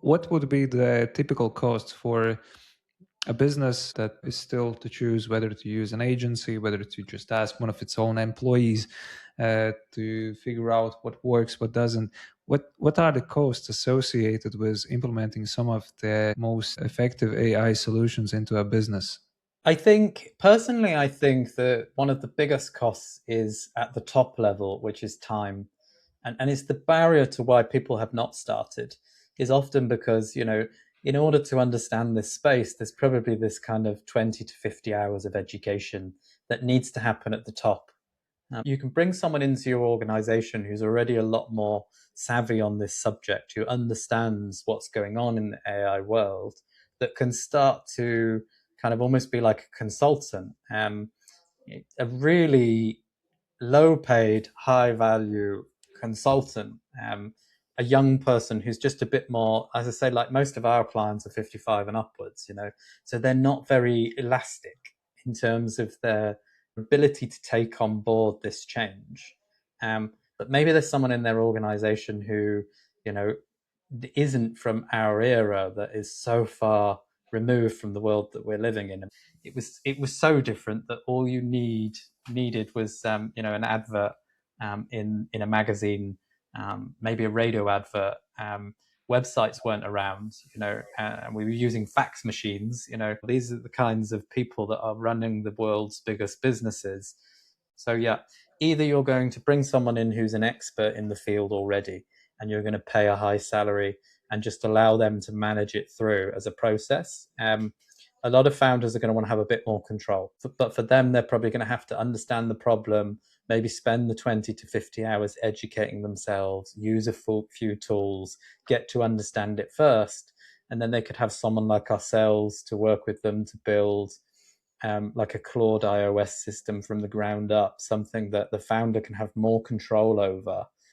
What would be the typical cost for a business that is still to choose whether to use an agency, whether to just ask one of its own employees to figure out what works, what doesn't? What are the costs associated with implementing some of the most effective AI solutions into a business? I think that one of the biggest costs is at the top level, which is time. And it's the barrier to why people have not started is often because, in order to understand this space, there's probably this kind of 20 to 50 hours of education that needs to happen at the top. You can bring someone into your organization who's already a lot more savvy on this subject, who understands what's going on in the AI world, that can start to kind of almost be like a consultant, a really low paid, high value consultant, a young person who's just a bit more, as I say, like most of our clients are 55 and upwards, so they're not very elastic in terms of their ability to take on board this change. But maybe there's someone in their organization who, you know, isn't from our era, that is so far removed from the world that we're living in. It was so different that all you needed was an advert in a magazine, maybe a radio advert. Websites weren't around, and we were using fax machines. These are the kinds of people that are running the world's biggest businesses. So yeah, either you're going to bring someone in who's an expert in the field already, and you're going to pay a high salary and just allow them to manage it through as a process. A lot of founders are going to want to have a bit more control, but for them, they're probably going to have to understand the problem, maybe spend the 20 to 50 hours educating themselves, use a few tools, get to understand it first. And then they could have someone like ourselves to work with them to build like a Claude iOS system from the ground up, something that the founder can have more control over,